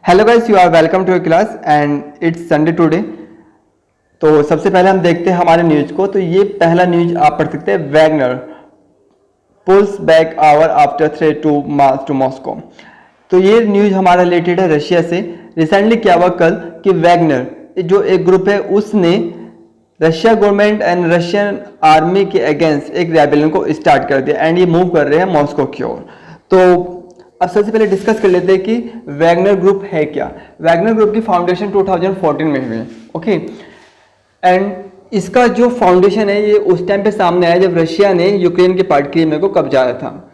Hello guys, you are welcome to your class and it's Sunday today. तो सबसे पहले हम देखते हैं हमारे न्यूज को। तो ये पहला न्यूज आप पढ़ सकते हैं, Wagner pulls back hour after threat to march to Moscow. तो ये न्यूज हमारा रिलेटेड है रशिया से। रिसेंटली क्या हुआ कल कि वैगनर जो एक ग्रुप है उसने Russia government and Russian army के अगेंस्ट एक रेबेलियन को स्टार्ट कर दिया एंड ये मूव कर रहे हैं मॉस्को की ओर। तो अब सबसे पहले डिस्कस कर लेते हैं कि वैगनर ग्रुप है क्या। वैगनर ग्रुप की फाउंडेशन 2014 में हुई, ओके। एंड इसका जो फाउंडेशन है ये उस टाइम पे सामने आया जब रशिया ने यूक्रेन के पार्ट क्रीमिया को कब्जाया था।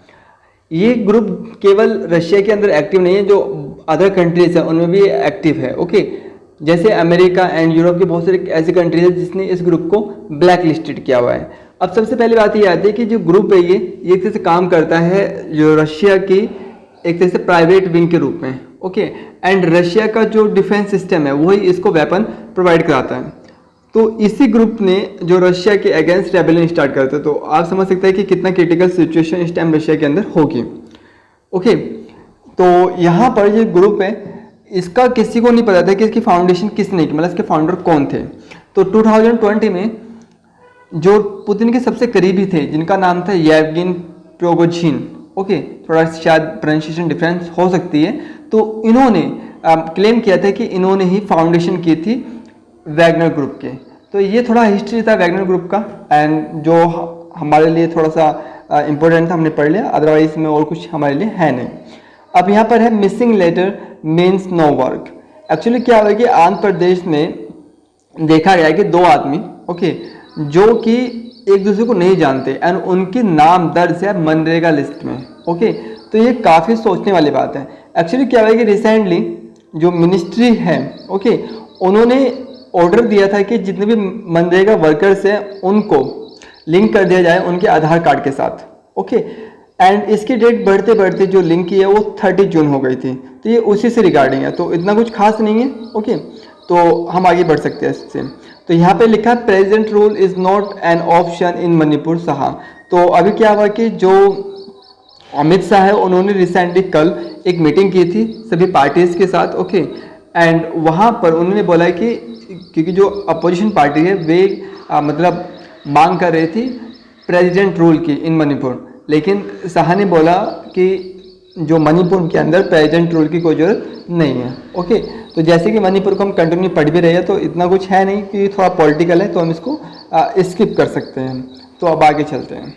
ये ग्रुप केवल रशिया के अंदर एक्टिव नहीं है, जो अदर कंट्रीज है उनमें भी एक्टिव है, ओके। जैसे अमेरिका एंड यूरोप की बहुत सारी ऐसी कंट्रीज है जिसने इस ग्रुप को ब्लैक लिस्टेड किया हुआ है। अब सबसे पहले बात ये आती है कि जो ग्रुप है ये एक तरह से काम करता है जो रशिया की एक तरह से प्राइवेट विंग के रूप में, ओके। एंड रशिया का जो डिफेंस सिस्टम है वही इसको वेपन प्रोवाइड कराता है। तो इसी ग्रुप ने जो रशिया के अगेंस्ट रेबेलियन स्टार्ट करते हैं, तो आप समझ सकते हैं कि कितना क्रिटिकल सिचुएशन इस टाइम रशिया के अंदर होगी, ओके। तो यहाँ पर ये ग्रुप है, इसका किसी को नहीं पता था कि इसकी फाउंडेशन किसने की, मतलब इसके फाउंडर कौन थे। तो 2020 में जो पुतिन के सबसे करीबी थे जिनका नाम था येवगिन प्रिगोजिन, ओके, थोड़ा शायद प्रोनाउंसिएशन डिफरेंस हो सकती है, तो इन्होंने क्लेम किया था कि इन्होंने ही फाउंडेशन की थी वैगनर ग्रुप के। तो ये थोड़ा हिस्ट्री था वैगनर ग्रुप का एंड जो हमारे लिए थोड़ा सा इम्पोर्टेंट था, हमने पढ़ लिया, अदरवाइज में और कुछ हमारे लिए है नहीं। अब यहाँ पर है missing letter means no work. Actually क्या हुआ कि आंध्र प्रदेश में देखा गया कि दो आदमी, ओके, जो कि एक दूसरे को नहीं जानते एंड उनके नाम दर्ज है मनरेगा लिस्ट में, ओके। तो ये काफ़ी सोचने वाली बात है। एक्चुअली क्या हुआ कि रिसेंटली जो मिनिस्ट्री है, ओके, उन्होंने ऑर्डर दिया था कि जितने भी मनरेगा वर्कर्स हैं उनको लिंक कर दिया जाए उनके आधार कार्ड के साथ, ओके। एंड इसकी डेट बढ़ते बढ़ते जो लिंक की है वो 30 जून हो गई थी। तो ये उसी से रिगार्डिंग है, तो इतना कुछ खास नहीं है, ओके। तो हम आगे बढ़ सकते हैं इससे। तो यहाँ पे लिखा है present rule is not an option in Manipur Shah. तो अभी क्या हुआ कि जो अमित शाह है उन्होंने रिसेंटली कल एक मीटिंग की थी सभी पार्टीज के साथ, ओके। एंड वहाँ पर उन्होंने बोला है कि क्योंकि जो अपोजिशन पार्टी है वे मतलब मांग कर रही थी प्रेसिडेंट रूल की इन मणिपुर, लेकिन शाह ने बोला कि जो मणिपुर के अंदर प्रेसिडेंट रूल की कोई जरूरत नहीं है, ओके। तो जैसे कि मणिपुर को हम कंटिन्यू पढ़ भी रहे हैं तो इतना कुछ है नहीं कि थोड़ा पॉलिटिकल है, तो हम इसको स्किप कर सकते हैं। तो अब आगे चलते हैं।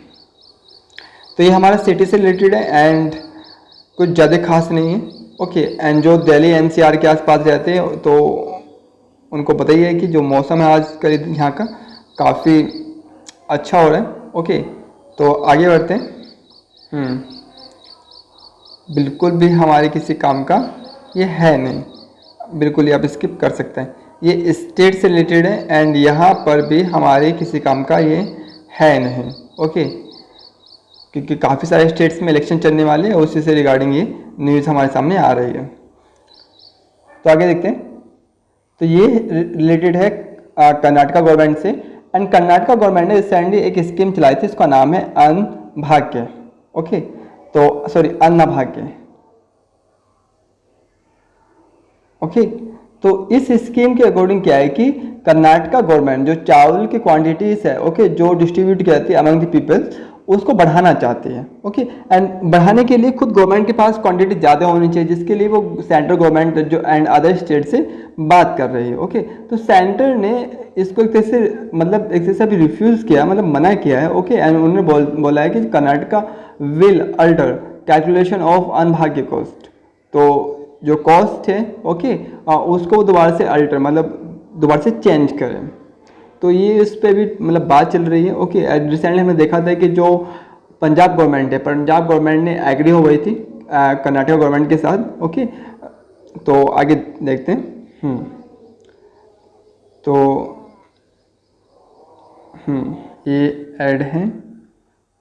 तो ये हमारा सिटी से रिलेटेड है एंड कुछ ज़्यादा खास नहीं है, ओके। एंड जो दिल्ली एनसीआर के आसपास रहते हैं तो उनको पता ही है कि जो मौसम है आज करीब यहाँ का काफ़ी अच्छा हो रहा है, ओके। तो आगे बढ़ते हैं। बिल्कुल भी हमारे किसी काम का ये है नहीं, बिल्कुल ही आप स्किप कर सकते हैं। ये स्टेट से रिलेटेड है एंड यहाँ पर भी हमारे किसी काम का ये है नहीं, ओके, क्योंकि काफ़ी सारे स्टेट्स में इलेक्शन चलने वाले हैं, उसी से रिगार्डिंग ये न्यूज़ हमारे सामने आ रही है। तो आगे देखते हैं। तो ये रिलेटेड है कर्नाटका गवर्नमेंट से एंड कर्नाटका गवर्नमेंट ने रिसेंटली एक स्कीम चलाई थी, इसका नाम है अन्नभाग्य, ओके। तो सॉरी अन्नभाग्य, ओके। तो इस स्कीम के अकॉर्डिंग क्या है कि कर्नाटका गवर्नमेंट जो चावल की क्वांटिटीज है, ओके, जो डिस्ट्रीब्यूट की जाती है अमंग द पीपल्स, उसको बढ़ाना चाहती है, ओके। एंड बढ़ाने के लिए खुद गवर्नमेंट के पास क्वांटिटी ज़्यादा होनी चाहिए, जिसके लिए वो सेंट्रल गवर्नमेंट जो एंड अदर स्टेट से बात कर रही है, ओके। तो सेंटर ने इसको एक तरह से मतलब एक तरह से अभी रिफ्यूज़ किया, मतलब मना किया है, ओके। एंड उन्होंने बोला है कि Karnataka will alter calculation of Annabhagya cost. तो जो कॉस्ट है, ओके, उसको दोबारा से अल्टर मतलब दोबारा से चेंज करें। तो ये इस पर भी मतलब बात चल रही है, ओके। रिसेंटली हमने देखा था कि जो पंजाब गवर्नमेंट है, पंजाब गवर्नमेंट ने एग्री हो गई थी कर्नाटक गवर्नमेंट के साथ, ओके। तो आगे देखते हैं। तो ये ऐड है,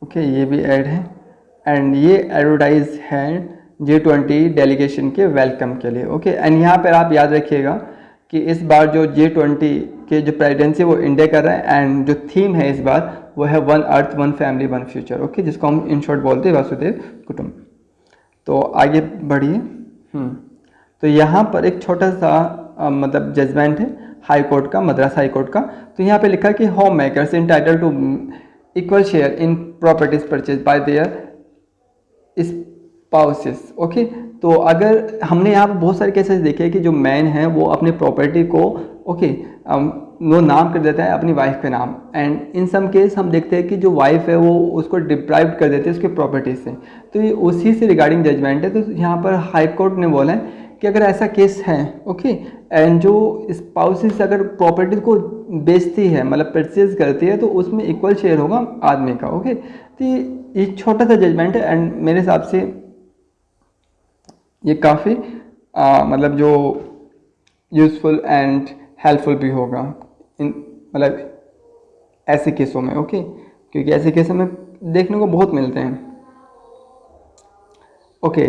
ओके, ये भी ऐड है एंड ये एडवर्टाइज है G20 डेलीगेशन के वेलकम के लिए, ओके। एंड यहाँ पर आप याद रखिएगा कि इस बार जो G20 के जो प्रेसिडेंसी वो इंडिया कर रहा है एंड जो थीम है इस बार वो है one earth one family one future, okay, जिसको हम इन शॉर्ट बोलते हैं वसुधैव कुटुंब। तो आगे बढ़िए। तो यहाँ पर एक छोटा सा मतलब जजमेंट है हाई कोर्ट का, मद्रास हाई कोर्ट का। तो यहाँ पे लिखा है कि home makers entitle to equal share in properties purchase by their spouses. Okay, तो अगर हमने यहाँ पर बहुत सारे केसेस देखे कि जो मैन है वो अपने प्रॉपर्टी को वो नाम कर देता है अपनी वाइफ के नाम, एंड इन सम केस हम देखते हैं कि जो वाइफ है वो उसको डिप्राइव कर देती है उसके प्रॉपर्टी से। तो ये उसी से रिगार्डिंग जजमेंट है। तो यहाँ पर हाई कोर्ट ने बोला है कि अगर ऐसा केस है, ओके, एंड जो स्पाउसेस अगर प्रॉपर्टी को बेचती है मतलब परचेज करती है तो उसमें इक्वल शेयर होगा आदमी का। ओके, तो ये छोटा सा जजमेंट है एंड मेरे हिसाब से ये काफ़ी मतलब जो यूज़फुल एंड हेल्पफुल भी होगा इन मतलब ऐसे केसों में। ओके, क्योंकि ऐसे केसों में देखने को बहुत मिलते हैं। ओके,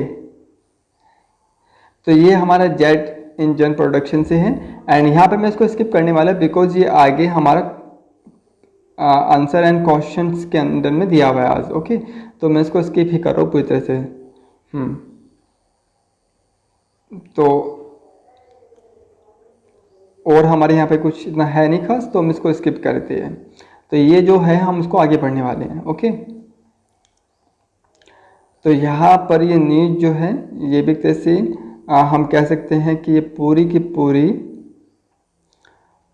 तो ये हमारा जेट इंजन प्रोडक्शन से है एंड यहाँ पे मैं इसको स्किप करने वाला बिकॉज ये आगे हमारा आंसर एंड क्वेश्चंस के अंदर में दिया हुआ है आज। ओके, तो मैं इसको स्किप ही कर रहा हूँ पूरी तरह से। तो और हमारे यहाँ पे कुछ इतना है नहीं खास, तो हम इसको स्किप करते हैं। तो ये जो है हम इसको आगे पढ़ने वाले हैं। ओके, तो यहाँ पर ये न्यूज जो है ये भी तरह से हम कह सकते हैं कि ये पूरी की पूरी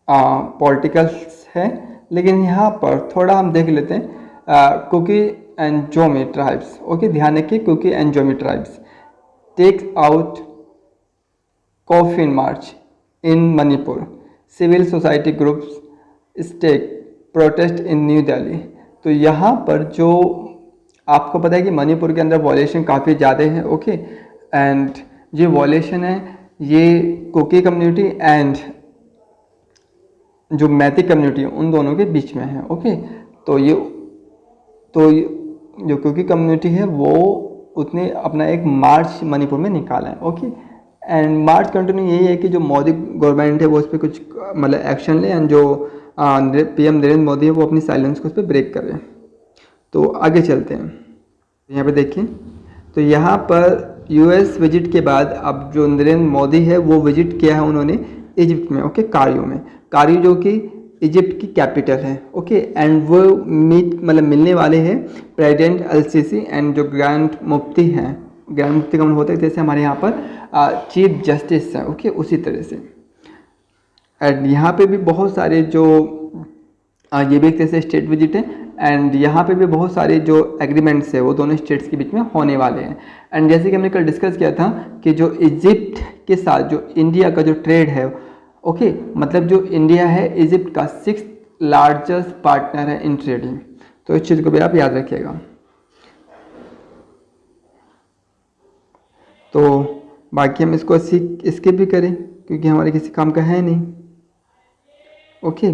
पॉलिटिकल्स है, लेकिन यहाँ पर थोड़ा हम देख लेते हैं Kuki and Zomi tribes. Okay, ध्यान रखिए Kuki and Zomi tribes takes out coffin march in Manipur, civil society groups stage protest in New Delhi. तो यहाँ पर जो आपको पता है कि मणिपुर के अंदर वॉलेशन काफ़ी ज़्यादा है। ओके, एंड ये वॉलेशन है ये कुकी कम्युनिटी एंड जो मैती कम्युनिटी है उन दोनों के बीच में है। ओके, तो ये जो कुकी कम्युनिटी है वो उसने अपना एक मार्च मणिपुर में निकाला है। ओके, एंड मार्च कंटिन्यू यही है कि जो मोदी गवर्नमेंट है वो उस पर कुछ मतलब एक्शन ले एंड जो पीएम नरेंद्र मोदी है वो अपनी साइलेंस को उस पर ब्रेक करे। तो आगे चलते हैं, यहाँ पे देखिए। तो यहाँ पर यूएस विजिट के बाद अब जो नरेंद्र मोदी है वो विजिट किया है उन्होंने इजिप्ट में। ओके, कायरो में, कायरो जो कि इजिप्ट की कैपिटल है। ओके, एंड वो मिलने वाले हैं प्रेसिडेंट अल-सीसी एंड जो ग्रैंड मुफ्ती हैं। ग्रैंड मुफ्ती का मतलब होता है जैसे हमारे यहाँ पर चीफ जस्टिस है। ओके, उसी तरह से एंड यहाँ पे भी बहुत सारे जो ये भी एक तरह से स्टेट विजिट है एंड यहाँ पे भी बहुत सारे जो एग्रीमेंट्स है वो दोनों स्टेट्स के बीच में होने वाले हैं। एंड जैसे कि हमने कल डिस्कस किया था कि जो इजिप्ट के साथ जो इंडिया का जो ट्रेड है, ओके, मतलब जो इंडिया है इजिप्ट का 6th लार्जेस्ट पार्टनर है इन ट्रेडिंग। तो इस चीज़ को भी आप याद रखिएगा। तो बाकी हम इसको स्किप भी करें क्योंकि हमारे किसी काम का है नहीं। ओके,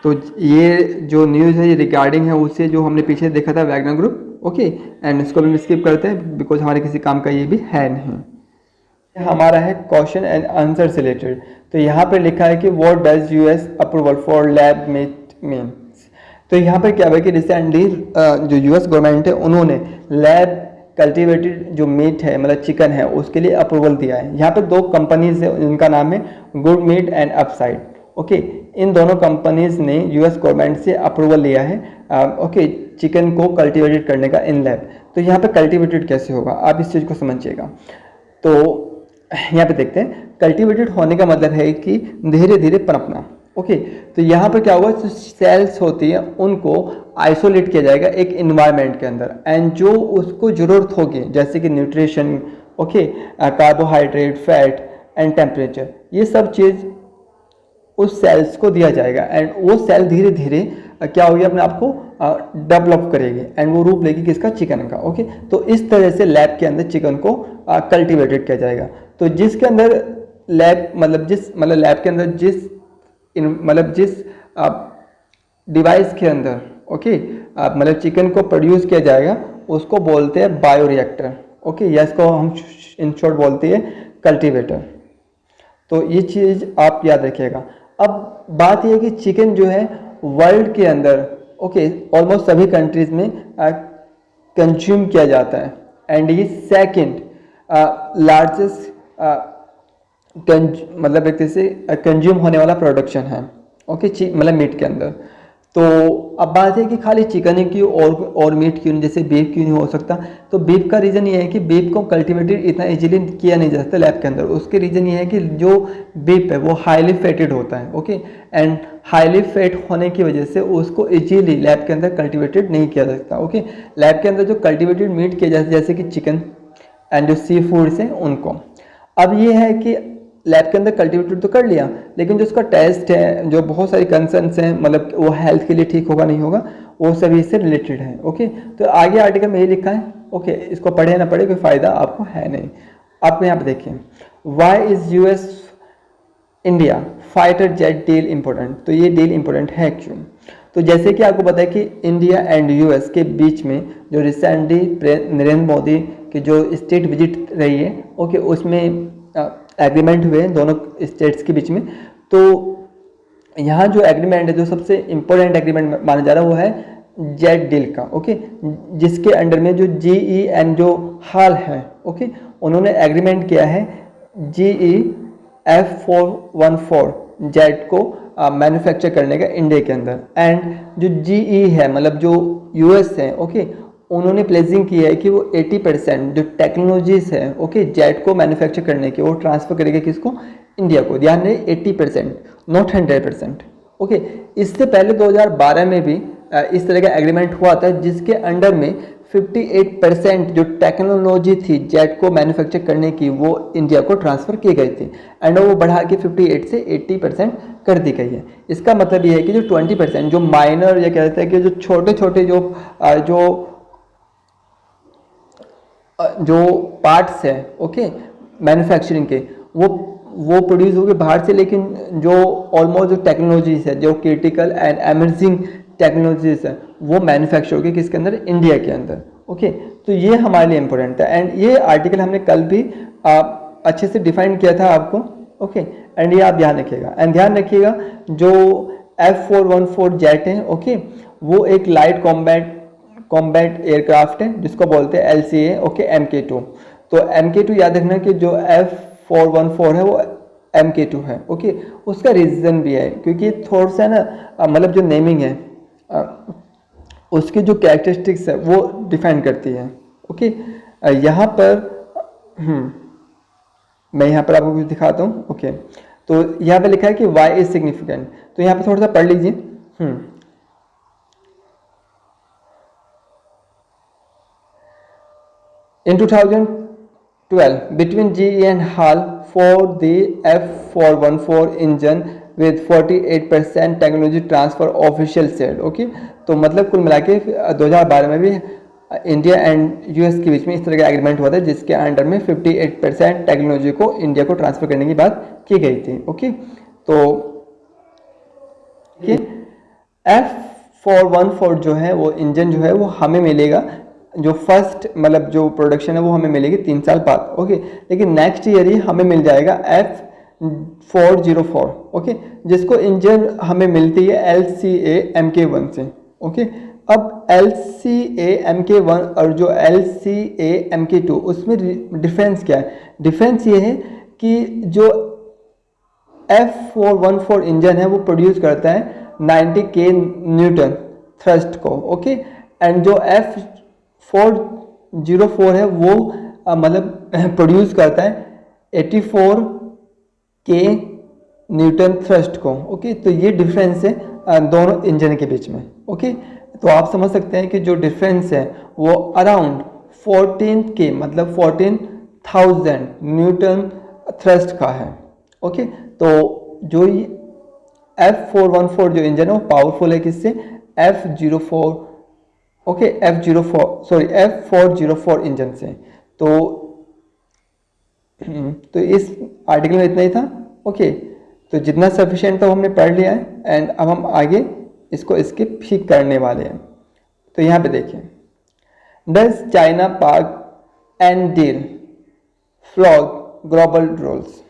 तो ये जो न्यूज़ है ये रिगार्डिंग है उससे जो हमने पीछे देखा था वैगनर ग्रुप। ओके, एंड इसको भी हम स्किप करते हैं बिकॉज हमारे किसी काम का ये भी है नहीं। हमारा है क्वेश्चन एंड आंसर से रिलेटेड। तो यहाँ पर लिखा है कि what does US approval for lab meat means. तो यहाँ पर क्या है कि रिसेंटली जो यूएस गवर्नमेंट है उन्होंने लैब कल्टिवेटेड जो मीट है मतलब चिकन है उसके लिए अप्रूवल दिया है। यहाँ पे 2 कंपनीज है, इनका नाम है Good Meat and Upside. Okay, इन दोनों कंपनीज ने यूएस गवर्नमेंट से अप्रूवल लिया है ओके चिकन को कल्टिवेटेड करने का इन लैब। तो यहाँ पे कल्टिवेटेड कैसे होगा आप इस चीज़ को समझिएगा। तो यहाँ पे देखते हैं, कल्टिवेटेड होने का मतलब है कि धीरे धीरे पनपना। ओके, तो यहाँ पर क्या होगा, जो सेल्स होती है उनको आइसोलेट किया जाएगा एक इन्वायरमेंट के अंदर एंड जो उसको ज़रूरत होगी जैसे कि nutrition, okay, carbohydrate, fat and temperature, ये सब चीज़ उस सेल्स को दिया जाएगा एंड वो सेल धीरे धीरे क्या होगी अपने आप को डेवलप करेगी एंड वो रूप लेगी किसका, चिकन का। ओके, तो इस तरह से लैब के अंदर चिकन को कल्टिवेटेड किया जाएगा। तो जिसके अंदर लैब मतलब लैब के अंदर जिस डिवाइस के अंदर ओके मतलब चिकन को प्रोड्यूस किया जाएगा उसको बोलते हैं बायोरिएक्टर। ओके, या इसको हम इन शॉर्ट बोलते हैं कल्टीवेटर। तो ये चीज़ आप याद रखिएगा। अब बात यह है कि चिकन जो है वर्ल्ड के अंदर ओके ऑलमोस्ट सभी कंट्रीज में कंज्यूम किया जाता है एंड ये सेकंड लार्जेस्ट मतलब एक तरह से कंज्यूम होने वाला प्रोडक्शन है, ओके, मतलब मीट के अंदर। तो अब बात है कि खाली चिकन ही क्यों और मीट क्यों नहीं, जैसे बीफ क्यों नहीं हो सकता? तो बीफ का रीज़न ये है कि बीफ को कल्टीवेटेड इतना इजीली किया नहीं जा सकता लैब के अंदर। उसके रीज़न ये है कि जो बीफ है वो हाईली फैटेड होता है, ओके, एंड हाईली फैट होने की वजह से उसको इजीली लैब के अंदर कल्टीवेटेड नहीं किया जा सकता, ओके। लैब के अंदर जो कल्टीवेटेड मीट किया जाता है जैसे कि चिकन एंड जो सी फूड्स हैं उनको, अब ये है कि लैब के अंदर कल्टीवेटेड तो कर लिया, लेकिन जो उसका टेस्ट है, जो बहुत सारी कंसर्न्स हैं, मतलब वो हेल्थ के लिए ठीक होगा नहीं होगा, वो सभी इससे रिलेटेड है, ओके। तो आगे आर्टिकल में ये लिखा है, ओके, इसको पढ़े ना पढ़े कोई फ़ायदा आपको है नहीं। आप यहाँ पे देखिए, why is US India fighter jet deal important. तो ये डील इम्पोर्टेंट है क्यों? तो जैसे कि आपको पता है कि इंडिया एंड US के बीच में जो रिसेंटली नरेंद्र मोदी की जो स्टेट विजिट रही है, ओके, उसमें एग्रीमेंट हुए हैं दोनों स्टेट्स के बीच में। तो यहाँ जो एग्रीमेंट है, जो सबसे इम्पोर्टेंट एग्रीमेंट माना जा रहा है वो है जेट डील का, ओके, जिसके अंडर में जो GE एंड जो हाल है, ओके, उन्होंने एग्रीमेंट किया है GE F414 जेट को मैन्युफैक्चर करने का इंडिया के अंदर। एंड जो GE है, मतलब जो US है, ओके, उन्होंने प्लेजिंग की है कि वो 80% जो टेक्नोलॉजीज है, ओके, जेट को मैन्युफैक्चर करने के, वो ट्रांसफर करेगा किसको? इंडिया को। ध्यान रहे 80%, नॉट 100%, ओके। इससे पहले 2012 में भी इस तरह का एग्रीमेंट हुआ था, जिसके अंडर में 58% जो टेक्नोलॉजी थी जेट को मैन्युफैक्चर करने की, वो इंडिया को ट्रांसफ़र की गई थी, एंड वो बढ़ा के 58 से 80% कर दी गई है। इसका मतलब ये है कि जो 20% जो माइनर, या कहते हैं कि जो छोटे छोटे जो पार्ट्स हैं, ओके, मैन्युफैक्चरिंग के, वो प्रोड्यूस होंगे बाहर से, लेकिन जो ऑलमोस्ट जो टेक्नोलॉजीज है, जो क्रिटिकल एंड एमर्जिंग टेक्नोलॉजीज है, वो मैन्युफैक्चर होगी किसके अंदर? इंडिया के अंदर, ओके। तो ये हमारे लिए इंपॉर्टेंट है, एंड ये आर्टिकल हमने कल भी अच्छे से डिफाइन किया था आपको, ओके। एंड ये आप ध्यान रखिएगा, एंड ध्यान रखिएगा जो F414 जेट है, ओके, वो एक लाइट कॉम्बैट एयरक्राफ्ट है जिसको बोलते हैं LCA, ओके, MK2। तो MK2 याद रखना कि जो F414 है वो MK2 है, ओके। उसका रीज़न भी है क्योंकि थोड़ा सा ना मतलब जो नेमिंग है उसकी जो कैरेक्टरिस्टिक्स है वो डिफाइन करती है, ओके। यहाँ पर मैं यहाँ पर आपको कुछ दिखाता हूँ, ओके। तो यहाँ पे लिखा है कि वाई इज सिग्निफिकेंट, तो यहाँ पे थोड़ा सा पढ़ लीजिए। In 2012, between GE and HAL for the F414 engine with 48% technology transfer official said, okay। तो मतलब कुल मिला के 2012 में भी इंडिया एंड US के बीच में इस तरह का एग्रीमेंट हुआ था, जिसके अंडर में 58% टेक्नोलॉजी को इंडिया को ट्रांसफर करने की बात की गई थी, ओके। तो F414 जो है वो इंजन जो है वो हमें मिलेगा, जो फर्स्ट मतलब जो प्रोडक्शन है वो हमें मिलेगी 3 साल बाद, ओके। लेकिन नेक्स्ट ईयर ही हमें मिल जाएगा F404, ओके, जिसको इंजन हमें मिलती है LCA MK1 से, ओके। अब LCA MK1 और जो LCA MK2 उसमें डिफरेंस क्या है? डिफरेंस ये है कि जो F414 इंजन है वो प्रोड्यूस करता है 90 K न्यूटन थ्रस्ट को, ओके, एंड जो F404 है वो मतलब प्रोड्यूस करता है 84 K न्यूटन थ्रस्ट को, ओके। तो ये डिफरेंस है दोनों इंजन के बीच में, ओके। तो आप समझ सकते हैं कि जो डिफरेंस है वो अराउंड 14 K मतलब 14,000 न्यूटन थ्रस्ट का है, ओके। तो जो F414 जो इंजन है वो पावरफुल है किससे? F404 इंजन से। तो इस आर्टिकल में इतना ही था, ओके। तो जितना सफिशिएंट था वो हमने पढ़ लिया है, एंड अब हम आगे इसको स्किप ही करने वाले हैं। तो यहाँ पे देखिए, डज चाइना पाक and deal flog global rules.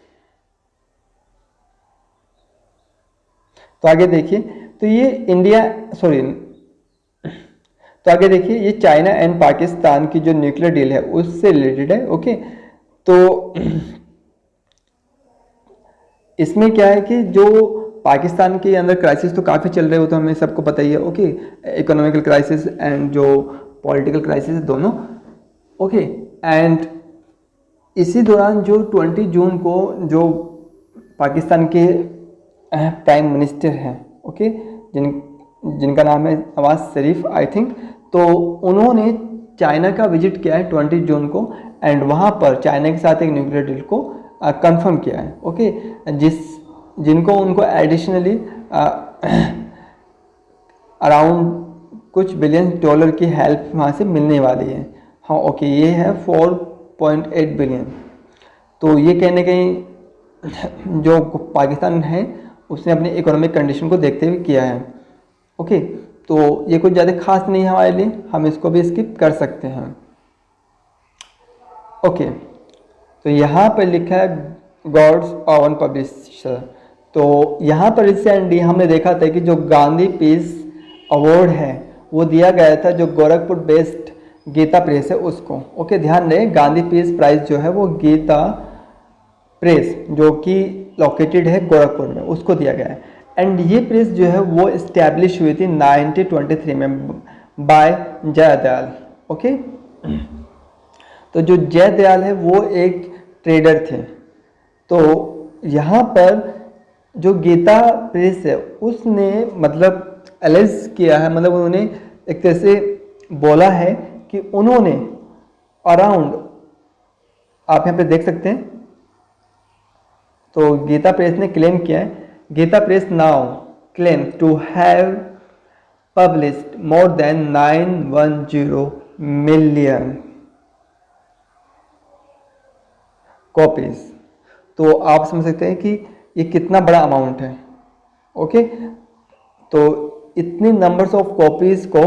तो आगे देखिए, तो ये तो आगे देखिए, ये चाइना एंड पाकिस्तान की जो न्यूक्लियर डील है उससे रिलेटेड है। ओके, तो इसमें क्या है कि जो पाकिस्तान के अंदर क्राइसिस तो काफ़ी चल रहे हो, तो हमें सबको पता ही है। ओके, इकोनॉमिकल क्राइसिस एंड जो पॉलिटिकल क्राइसिस दोनों। ओके, एंड इसी दौरान जो 20 जून को जो पाकिस्तान के प्राइम मिनिस्टर हैं, ओके, जिनका नाम है नवाज शरीफ आई थिंक, तो उन्होंने चाइना का विजिट किया है 20 जून को, एंड वहाँ पर चाइना के साथ एक न्यूक्लियर डील को कंफर्म किया है। ओके, जिनको उनको एडिशनली अराउंड कुछ बिलियन डॉलर की हेल्प वहाँ से मिलने वाली है। हाँ, ओके, ये है 4.8 बिलियन। तो ये कहीं ना कहीं जो पाकिस्तान है उसने अपनी इकोनॉमिक कंडीशन को देखते हुए किया है। ओके, तो ये कुछ ज़्यादा खास नहीं है हमारे लिए, हम इसको भी स्किप कर सकते हैं। ओके, तो यहाँ पर लिखा है गॉड्स ओवन पब्लिशर। तो यहाँ पर रिसेंटली हमने देखा था कि जो गांधी पीस अवार्ड है वो दिया गया था जो गोरखपुर बेस्ड गीता प्रेस है उसको। ओके, ध्यान दें, गांधी पीस प्राइज जो है वो गीता प्रेस जो कि लोकेटेड है गोरखपुर में उसको दिया गया है। एंड ये प्रेस जो है वो इस्टेब्लिश हुई थी 1923 में बाय जयदयाल। ओके, तो जो जयदयाल है वो एक ट्रेडर थे। तो यहाँ पर जो गीता प्रेस है उसने मतलब एलाइज किया है, मतलब उन्होंने एक तरह से बोला है कि उन्होंने अराउंड, आप यहाँ पे देख सकते हैं, तो गीता प्रेस ने क्लेम किया है, Gita Press now claim to have published more than 910 million copies. तो आप समझ सकते हैं कि ये कितना बड़ा अमाउंट है। ओके, तो इतने नंबर्स ऑफ कॉपीज को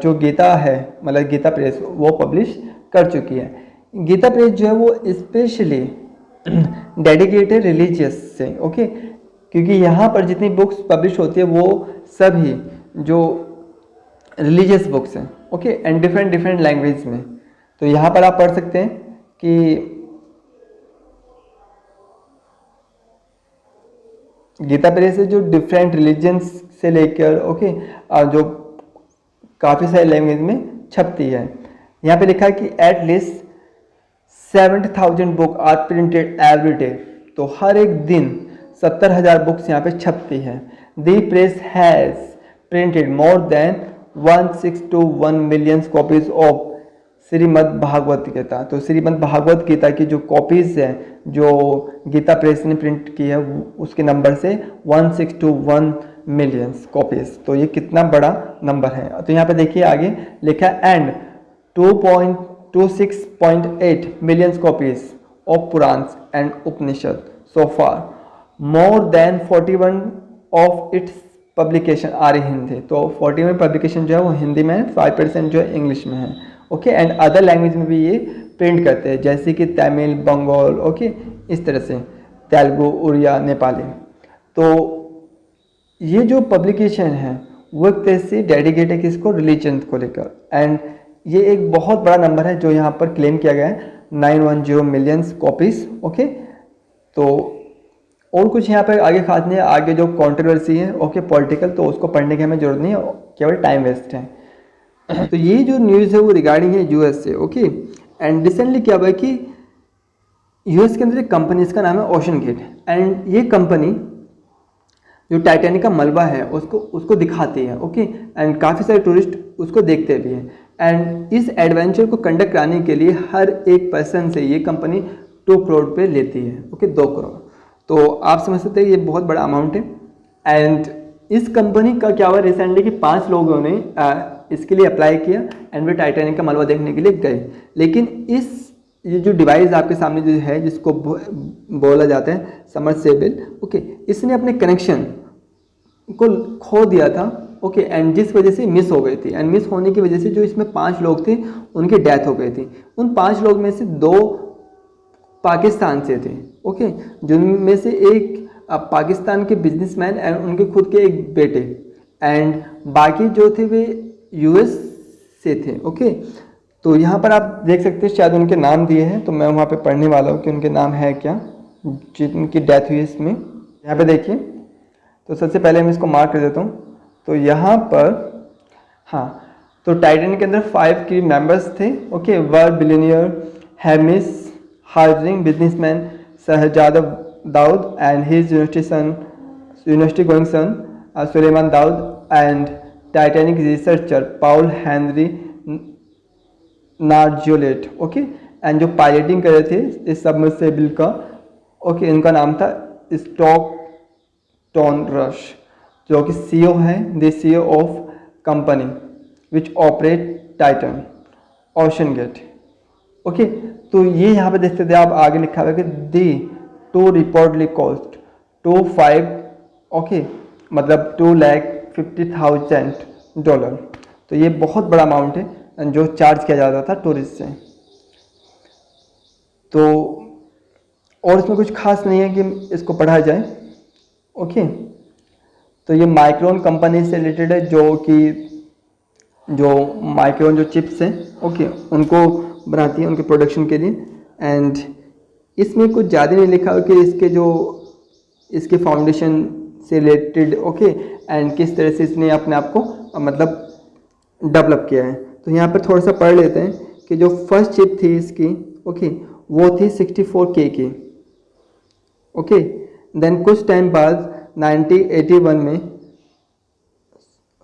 जो गीता है मतलब गीता प्रेस वो पब्लिश कर चुकी है। गीता प्रेस जो है वो स्पेशली डेडिकेटेड रिलीजियस से। ओके, क्योंकि यहाँ पर जितनी बुक्स पब्लिश होती है वो सभी जो रिलीजियस बुक्स हैं। ओके, एंड डिफरेंट लैंग्वेज में। तो यहाँ पर आप पढ़ सकते हैं कि गीता प्रेस से जो डिफरेंट रिलीजन्स से लेकर ओके जो काफ़ी सारे लैंग्वेज में छपती है। यहाँ पे लिखा है कि at least 70,000 book are printed every day. तो हर एक दिन 70,000 बुक्स यहाँ पे छपती है। The press has printed more than 161 million copies of Shrimad Bhagavad Gita. तो श्रीमद् भागवत गीता की जो कॉपीज़ है जो गीता प्रेस ने प्रिंट की है उसके नंबर से 161 मिलियन कॉपीज़। तो ये कितना बड़ा नंबर है। तो यहाँ पे देखिए आगे लिखा and 2.26.8 million copies of Purana and Upanishad so far, more than 41 of its publication are in Hindi. तो 41 पब्लिकेशन जो है वो हिंदी में है, 5% जो है इंग्लिश में है। ओके, एंड अदर लैंग्वेज में भी ये प्रिंट करते हैं जैसे कि तमिल, बंगाल, ओके, इस तरह से तेलुगु, उड़िया, नेपाली। तो ये जो पब्लिकेशन है वो एक तरह से डेडिकेट है किसको, रिलीजन को लेकर। एंड ये एक बहुत बड़ा नंबर है जो यहाँ पर क्लेम किया गया है 910 मिलियन कॉपीज़। ओके, तो और कुछ यहाँ पर आगे खास नहीं है। आगे जो कंट्रोवर्सी है ओके पॉलिटिकल, तो उसको पढ़ने की हमें जरूरत नहीं है, केवल टाइम वेस्ट है। तो ये जो न्यूज़ है वो रिगार्डिंग है यूएस से। ओके, एंड रिसेंटली क्या हुआ है कि यूएस के अंदर एक कंपनी, इसका नाम है ओशन गेट। एंड ये कंपनी जो टाइटैनिक का मलबा है उसको दिखाती है। ओके, एंड काफ़ी सारे टूरिस्ट उसको देखते भी हैं। एंड इस एडवेंचर को कंडक्ट कराने के लिए हर एक पर्सन से ये कंपनी 2 करोड़ पे लेती है। ओके, 2 करोड़। तो आप समझ सकते हैं ये बहुत बड़ा अमाउंट है। एंड इस कंपनी का क्या हुआ रिसेंटली कि 5 लोगों ने इसके लिए अप्लाई किया एंड वे टाइटैनिक का मलबा देखने के लिए गए। लेकिन ये जो डिवाइस आपके सामने जो है जिसको बोला जाता है सबमर्सिबल, ओके, इसने अपने कनेक्शन को खो दिया था। ओके, एंड जिस वजह से मिस हो गई थी। एंड मिस होने की वजह से जो इसमें 5 लोग थे उनकी डेथ हो गई थी। उन 5 लोग में से 2 पाकिस्तान से थे। ओके, जिनमें से एक पाकिस्तान के बिजनेसमैन एंड उनके खुद के एक बेटे, एंड बाकी जो थे वे यूएस से थे। ओके, तो यहाँ पर आप देख सकते हैं शायद उनके नाम दिए हैं, तो मैं वहाँ पे पढ़ने वाला हूँ कि उनके नाम है क्या जिनकी डेथ हुई इसमें। यहाँ पे देखिए, तो सबसे पहले मैं इसको मार्क कर देता हूँ। तो यहाँ पर हाँ, तो टाइटैनिक के अंदर 5 क्रू मेंबर्स थे। Okay, were billionaire Hamish Harding businessman Shahzada Dawood and his university going son Suleman Dawood and Titanic researcher Paul Henri Nargeolet. Okay, and जो पायलटिंग कर रहे थे इस सबमर्सिबल का, ओके, इनका नाम था स्टॉकटन रश, जो कि सीईओ है, the CEO of company which operate Titan OceanGate. Okay, तो ये यहाँ पे देखते थे आप, आगे लिखा हुआ है कि दी टू रिपोर्टली कॉस्ट $25, ओके, मतलब $250,000। तो ये बहुत बड़ा अमाउंट है जो चार्ज किया जाता था टूरिस्ट से। तो और इसमें कुछ खास नहीं है कि इसको पढ़ा जाए। ओके, तो ये माइक्रोन कंपनी से रिलेटेड है, जो माइक्रोन जो चिप्स हैं, ओके, उनको बनाती है उनके प्रोडक्शन के लिए। एंड इसमें कुछ ज़्यादा नहीं लिखा कि इसके फाउंडेशन से रिलेटेड, ओके, एंड किस तरह से इसने अपने आप को मतलब डेवलप किया है। तो यहाँ पर थोड़ा सा पढ़ लेते हैं कि जो फर्स्ट चिप थी इसकी, ओके, वो थी 64K की। ओके, देन कुछ टाइम बाद 1981 में,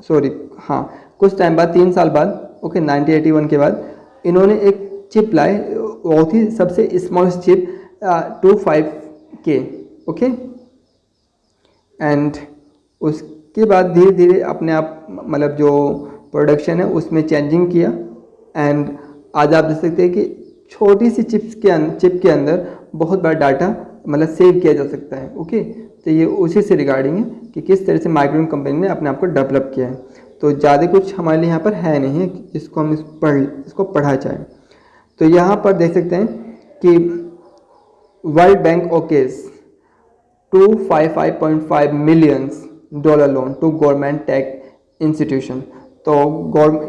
सॉरी हाँ, कुछ टाइम बाद 3 साल बाद, ओके, 1981 के बाद इन्होंने एक चिप लाई, वो थी सबसे smallest chip 25K। Okay, and उसके बाद धीरे धीरे अपने आप मतलब जो प्रोडक्शन है उसमें चेंजिंग किया। एंड आज आप देख सकते हैं कि छोटी सी चिप के अंदर बहुत बड़ा डाटा मतलब सेव किया जा सकता है। ओके, तो ये उसी से रिगार्डिंग है कि किस तरह से माइक्रोन कंपनी ने अपने आप को डेवलप किया है। तो ज़्यादा कुछ हमारे लिए यहाँ पर है नहीं है जिसको हम इसको पढ़ा जाए। तो यहाँ पर देख सकते हैं कि World Bank okays $255.5 million loan to government tech institution. तो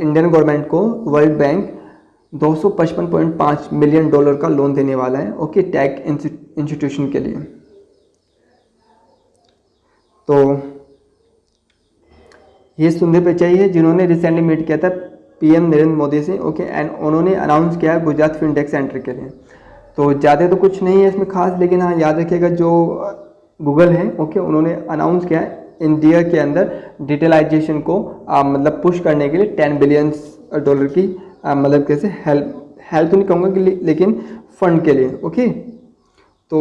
इंडियन गवर्नमेंट को वर्ल्ड बैंक $255.5 मिलियन का लोन देने वाला है, ओके, टेक इंस्टीट्यूशन के लिए। तो ये सुनने पे चाहिए जिन्होंने रिसेंटली मीट किया था पीएम नरेंद्र मोदी से, ओके, एंड उन्होंने अनाउंस किया गुजरात फिनटेक सेंटर के लिए। तो ज़्यादा तो कुछ नहीं है इसमें खास, लेकिन हाँ याद रखिएगा जो गूगल है, ओके, उन्होंने अनाउंस किया है इंडिया के अंदर डिजिटलाइजेशन को मतलब पुश करने के लिए $10 बिलियन की मतलब कैसे हेल्प तो नहीं कहूँगा कि लेकिन फंड के लिए। ओके, तो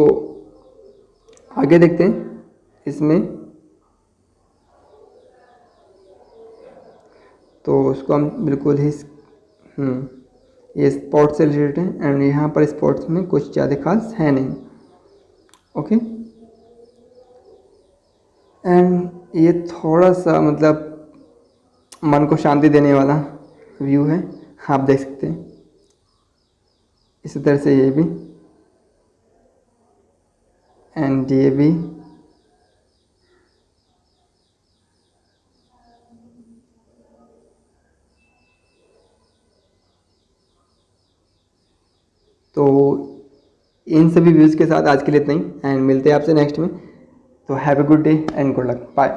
आगे देखते हैं इसमें। तो उसको हम बिल्कुल ही ये स्पोर्ट्स से रिलेटेड है, एंड यहाँ पर स्पोर्ट्स में कुछ ज़्यादा खास है नहीं। ओके, एंड ये थोड़ा सा मतलब मन को शांति देने वाला व्यू है, आप देख सकते हैं। इसी तरह से ये भी एंड ये भी। तो इन सभी व्यूज़ के साथ आज के लिए इतना ही, एंड मिलते हैं आपसे नेक्स्ट में। तो have a good day and good luck, bye.